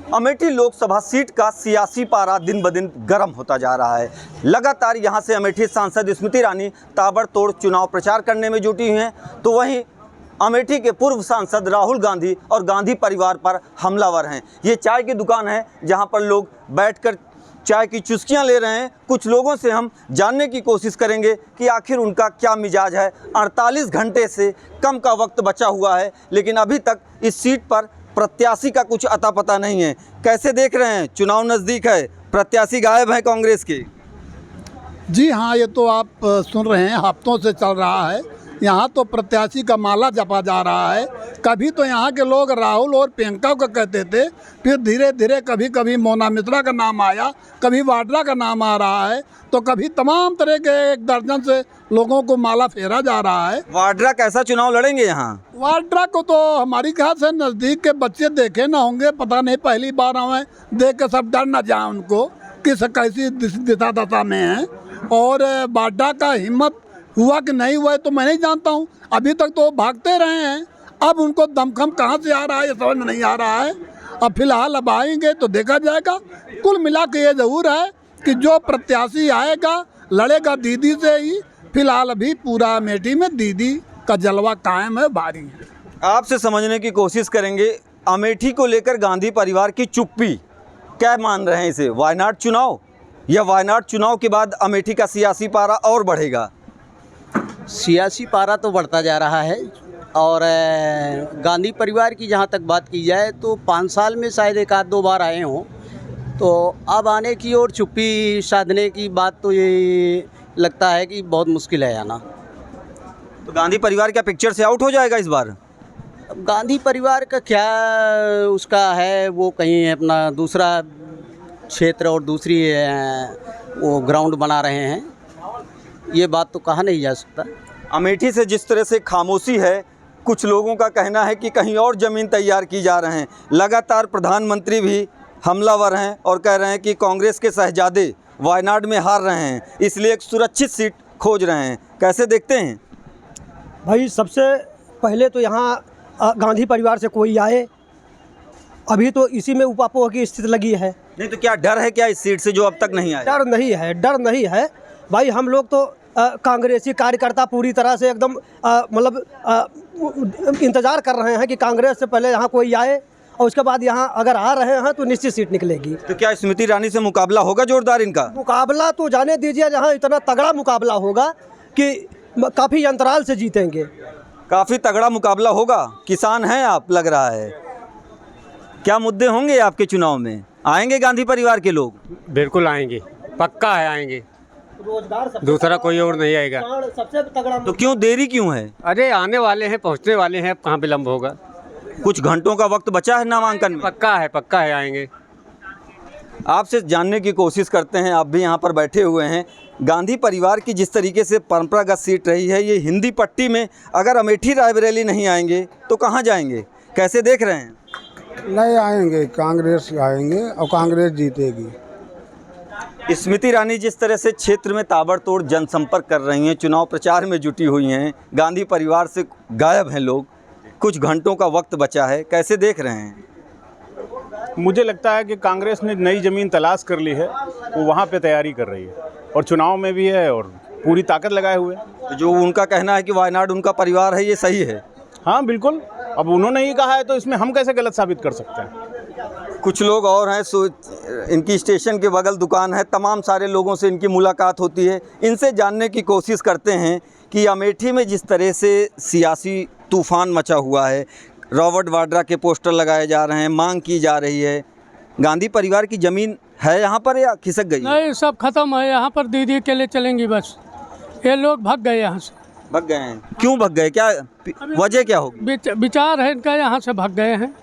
Amethi Lok Sabha seat का सियासी पारा दिन ब दिन गर्म होता जा रहा है। लगातार यहां से अमेठी सांसद स्मृति ईरानी ताबड़तोड़ चुनाव प्रचार करने में जुटी हुई हैं, तो वहीं अमेठी के पूर्व सांसद राहुल गांधी और गांधी परिवार पर हमलावर हैं। ये चाय की दुकान है जहां पर लोग बैठकर चाय की चुस्कियां ले रहे हैं। कुछ लोगों से हम जानने की कोशिश करेंगे कि आखिर उनका क्या मिजाज है। 48 घंटे से कम का वक्त बचा हुआ है, लेकिन अभी तक इस सीट पर प्रत्याशी का कुछ अता पता नहीं है। कैसे देख रहे हैं, चुनाव नज़दीक है, प्रत्याशी गायब हैं कांग्रेस के। जी हाँ, ये तो आप सुन रहे हैं, हफ्तों से चल रहा है। यहाँ तो प्रत्याशी का माला जपा जा रहा है। कभी तो यहाँ के लोग राहुल और प्रियंका को कहते थे, फिर धीरे धीरे कभी कभी मोना मिश्रा का नाम आया, कभी वाड्रा का नाम आ रहा है, तो कभी तमाम तरह के 1 दर्जन से लोगों को माला फेरा जा रहा है। वाड्रा कैसा चुनाव लड़ेंगे यहाँ? वाड्रा को तो हमारी ख्याल से नज़दीक के बच्चे देखे ना होंगे, पता नहीं, पहली बार हमें देख के सब डर न जाए उनको कि कैसी दिशा दशा में है। और वाड्रा का हिम्मत हुआ कि नहीं हुआ है तो मैं नहीं जानता हूँ। अभी तक तो भागते रहे हैं, अब उनको दमखम कहाँ से आ रहा है ये समझ में नहीं आ रहा है। अब फिलहाल अब आएंगे तो देखा जाएगा। कुल मिला के ये ज़रूर है कि जो प्रत्याशी आएगा लड़ेगा दीदी से ही। फिलहाल अभी पूरा अमेठी में दीदी का जलवा कायम है, भारी है। आपसे समझने की कोशिश करेंगे, अमेठी को लेकर गांधी परिवार की चुप्पी, क्या मान रहे हैं इसे? वायनाड चुनाव, या वायनाड चुनाव के बाद अमेठी का सियासी पारा और बढ़ेगा? सियासी पारा तो बढ़ता जा रहा है। और गांधी परिवार की जहाँ तक बात की जाए तो 5 साल में शायद 1-2 बार आए हों, तो अब आने की और चुप्पी साधने की बात तो ये लगता है कि बहुत मुश्किल है आना। तो गांधी परिवार क्या पिक्चर से आउट हो जाएगा इस बार? अब गांधी परिवार का क्या उसका है, वो कहीं अपना दूसरा क्षेत्र और दूसरी वो ग्राउंड बना रहे हैं, ये बात तो कहा नहीं जा सकता। अमेठी से जिस तरह से खामोशी है, कुछ लोगों का कहना है कि कहीं और ज़मीन तैयार की जा रहे हैं। लगातार प्रधानमंत्री भी हमलावर हैं और कह रहे हैं कि कांग्रेस के शहजादे वायनाड में हार रहे हैं, इसलिए एक सुरक्षित सीट खोज रहे हैं। कैसे देखते हैं भाई? सबसे पहले तो यहाँ गांधी परिवार से कोई आए, अभी तो इसी में उपापोह की स्थिति लगी है। नहीं तो क्या डर है क्या इस सीट से जो अब तक नहीं आए? डर नहीं है, डर नहीं है भाई। हम लोग तो कांग्रेसी कार्यकर्ता पूरी तरह से एकदम मतलब इंतज़ार कर रहे हैं कि कांग्रेस से पहले यहाँ कोई आए, और उसके बाद यहाँ अगर आ रहे हैं तो निश्चित सीट निकलेगी। तो क्या स्मृति ईरानी से मुकाबला होगा जोरदार इनका? मुकाबला तो जाने दीजिए, जहाँ इतना तगड़ा मुकाबला होगा कि काफ़ी अंतराल से जीतेंगे। काफ़ी तगड़ा मुकाबला होगा। किसान हैं आप, लग रहा है। क्या मुद्दे होंगे आपके चुनाव में? आएंगे गांधी परिवार के लोग? बिल्कुल आएंगे, पक्का है आएंगे। रोजगार दूसरा कोई और नहीं आएगा। सबसे तगड़ा। तो क्यों देरी क्यों है? अरे आने वाले हैं, पहुंचने वाले हैं, अब कहाँ विलम्ब होगा। कुछ घंटों का वक्त बचा है नामांकन में। पक्का है आएंगे। आपसे जानने की कोशिश करते हैं, आप भी यहाँ पर बैठे हुए हैं। गांधी परिवार की जिस तरीके से परंपरागत सीट रही है, ये हिंदी पट्टी में अगर अमेठी रायबरेली नहीं आएंगे तो कहाँ जाएंगे? कैसे देख रहे हैं? नहीं आएंगे, कांग्रेस आएंगे और कांग्रेस जीतेगी। स्मृति ईरानी जिस तरह से क्षेत्र में ताबड़तोड़ जनसंपर्क कर रही हैं, चुनाव प्रचार में जुटी हुई हैं, गांधी परिवार से गायब हैं लोग, कुछ घंटों का वक्त बचा है, कैसे देख रहे हैं? मुझे लगता है कि कांग्रेस ने नई ज़मीन तलाश कर ली है, वो वहाँ पे तैयारी कर रही है और चुनाव में भी है और पूरी ताकत लगाए हुए। तो जो उनका कहना है कि वायनाड उनका परिवार है, ये सही है? हाँ बिल्कुल, अब उन्होंने ही कहा है तो इसमें हम कैसे गलत साबित कर सकते हैं? कुछ लोग और हैं, इनकी स्टेशन के बगल दुकान है, तमाम सारे लोगों से इनकी मुलाकात होती है। इनसे जानने की कोशिश करते हैं कि अमेठी में जिस तरह से सियासी तूफान मचा हुआ है, रॉबर्ट वाड्रा के पोस्टर लगाए जा रहे हैं, मांग की जा रही है, गांधी परिवार की ज़मीन है यहाँ पर या खिसक गई? नहीं, सब खत्म है। यहाँ पर दीदी के लिए चलेंगी बस। ये लोग भाग गए यहाँ से। भाग गए हैं? क्यों भाग गए, क्या वजह क्या होगी? विचार है इनका, यहाँ से भाग गए हैं,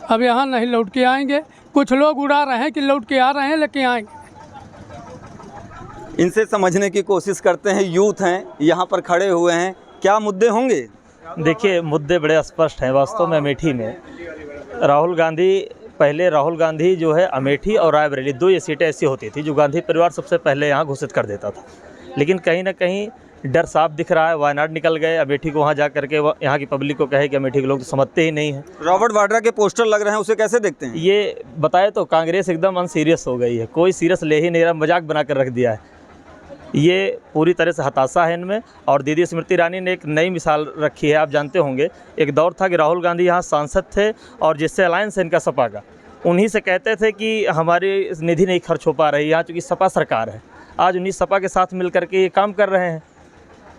अब यहाँ नहीं लौट के आएंगे। कुछ लोग उड़ा रहे हैं कि लौट के आ रहे हैं, लेकिन आएंगे। इनसे समझने की कोशिश करते हैं। यूथ हैं, यहाँ पर खड़े हुए हैं, क्या मुद्दे होंगे? देखिए, मुद्दे बड़े स्पष्ट हैं। वास्तव में अमेठी में राहुल गांधी जो है, अमेठी और रायबरेली 2 ये सीटें ऐसी होती थी जो गांधी परिवार सबसे पहले यहाँ घोषित कर देता था। लेकिन कहीं ना कहीं डर साफ दिख रहा है। वायनाड निकल गए, अमेठी को वहाँ जा करके यहाँ की पब्लिक को कहे कि अमेठी के लोग तो समझते ही नहीं हैं। रॉबर्ट वाड्रा के पोस्टर लग रहे हैं, उसे कैसे देखते हैं? ये बताए तो कांग्रेस एकदम अनसीरियस हो गई है, कोई सीरियस ले ही नहीं रहा, मजाक बना कर रख दिया है। ये पूरी तरह से हताशा है इनमें। और दीदी स्मृति ईरानी ने एक नई मिसाल रखी है। आप जानते होंगे एक दौर था कि राहुल गांधी यहाँ सांसद थे और जिससे अलायंस है इनका सपा का, उन्हीं से कहते थे कि हमारी निधि नहीं खर्च हो पा रही यहाँ, चूँकि सपा सरकार है। आज उन्हीं सपा के साथ मिल करके ये काम कर रहे हैं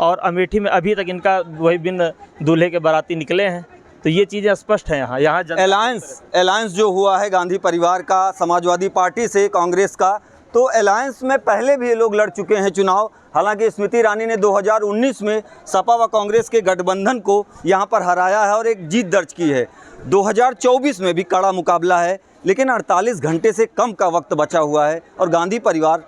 और अमेठी में अभी तक इनका वही बिन दूल्हे के बाराती निकले हैं। तो ये चीज़ें स्पष्ट हैं। यहाँ अलायंस जो हुआ है गांधी परिवार का समाजवादी पार्टी से कांग्रेस का, तो अलायंस में पहले भी ये लोग लड़ चुके हैं चुनाव। हालांकि स्मृति ईरानी ने 2019 में सपा व कांग्रेस के गठबंधन को यहाँ पर हराया है और एक जीत दर्ज की है। 2024 में भी कड़ा मुकाबला है, लेकिन 48 घंटे से कम का वक्त बचा हुआ है और गांधी परिवार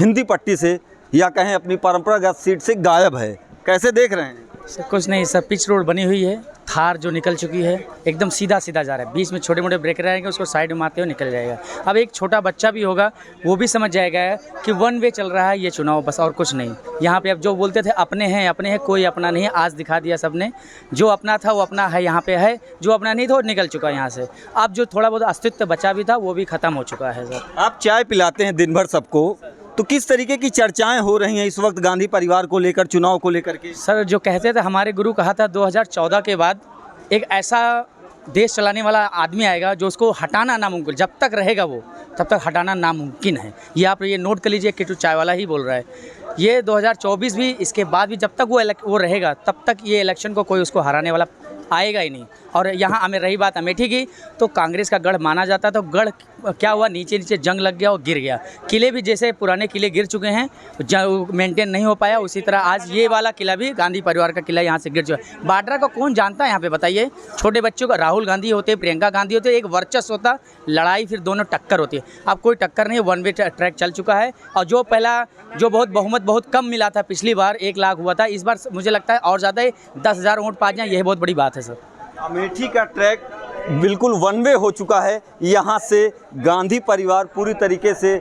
हिंदी पट्टी से या कहें अपनी परंपरागत सीट से गायब है। कैसे देख रहे हैं? सर कुछ नहीं सर, पिच रोड बनी हुई है, थार जो निकल चुकी है एकदम सीधा सीधा जा रहा है, बीच में छोटे मोटे ब्रेक रहेंगे, उसको साइड में मारते हुए निकल जाएगा। अब एक छोटा बच्चा भी होगा वो भी समझ जाएगा कि वन वे चल रहा है ये चुनाव, बस और कुछ नहीं। यहाँ पे अब जो बोलते थे अपने हैं कोई अपना नहीं है, आज दिखा दिया सबने। जो अपना था वो अपना है, यहाँ पे है, जो अपना नहीं था वो निकल चुका है यहाँ से। अब जो थोड़ा बहुत अस्तित्व बचा भी था वो भी ख़त्म हो चुका है। सर आप चाय पिलाते हैं दिन भर सबको, तो किस तरीके की चर्चाएं हो रही हैं इस वक्त गांधी परिवार को लेकर, चुनाव को लेकर के? सर जो कहते थे हमारे गुरु कहा था 2014 के बाद एक ऐसा देश चलाने वाला आदमी आएगा जो उसको हटाना नामुमकिन, जब तक रहेगा वो तब तक हटाना नामुमकिन है। ये आप ये नोट कर लीजिए, किट्टू चाय वाला ही बोल रहा है। ये 2024 भी, इसके बाद भी जब तक वो रहेगा तब तक ये इलेक्शन को कोई उसको हराने वाला आएगा ही नहीं। और यहाँ हमें रही बात अमेठी की, तो कांग्रेस का गढ़ माना जाता, तो गढ़ क्या हुआ, नीचे नीचे जंग लग गया और गिर गया। किले भी जैसे पुराने किले गिर चुके हैं, मेंटेन नहीं हो पाया, उसी तरह आज ये वाला किला भी गांधी परिवार का किला यहाँ से गिर चुका है। वाड्रा को कौन जानता है यहाँ पे बताइए? छोटे बच्चों का राहुल गांधी होते, प्रियंका गांधी होते, एक वर्चस्व होता, लड़ाई फिर दोनों टक्कर होती है। अब कोई टक्कर नहीं, वन वे ट्रैक चल चुका है। और जो पहला जो बहुमत बहुत कम मिला था, पिछली बार 1 लाख हुआ था, इस बार मुझे लगता है और ज़्यादा 10,000 वोट पा जाए, यह बहुत बड़ी बात है। सर अमेठी का ट्रैक बिल्कुल वन वे हो चुका है। यहाँ से गांधी परिवार पूरी तरीके से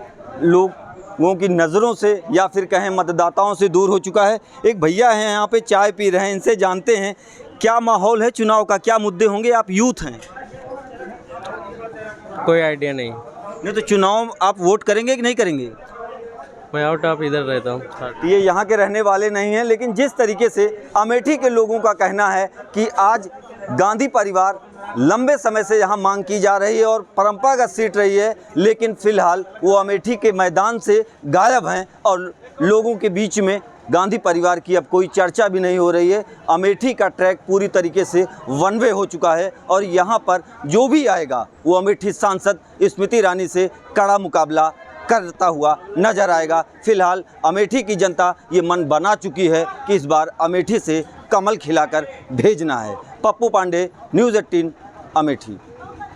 लोगों की नज़रों से या फिर कहें मतदाताओं से दूर हो चुका है। एक भैया हैं यहाँ पे चाय पी रहे हैं, इनसे जानते हैं क्या माहौल है चुनाव का, क्या मुद्दे होंगे। आप यूथ हैं? कोई आइडिया नहीं। नहीं तो चुनाव आप वोट करेंगे कि नहीं करेंगे? मैं आउट ऑफ इधर रहता हूँ। ये यहाँ के रहने वाले नहीं हैं, लेकिन जिस तरीके से अमेठी के लोगों का कहना है कि आज गांधी परिवार लंबे समय से यहाँ मांग की जा रही है और परंपरागत सीट रही है, लेकिन फिलहाल वो अमेठी के मैदान से गायब हैं और लोगों के बीच में गांधी परिवार की अब कोई चर्चा भी नहीं हो रही है। अमेठी का ट्रैक पूरी तरीके से वन वे हो चुका है और यहाँ पर जो भी आएगा वो अमेठी सांसद स्मृति ईरानी से कड़ा मुकाबला करता हुआ नजर आएगा। फिलहाल अमेठी की जनता ये मन बना चुकी है कि इस बार अमेठी से कमल खिलाकर भेजना है। पप्पू पांडे, न्यूज़ 18, अमेठी।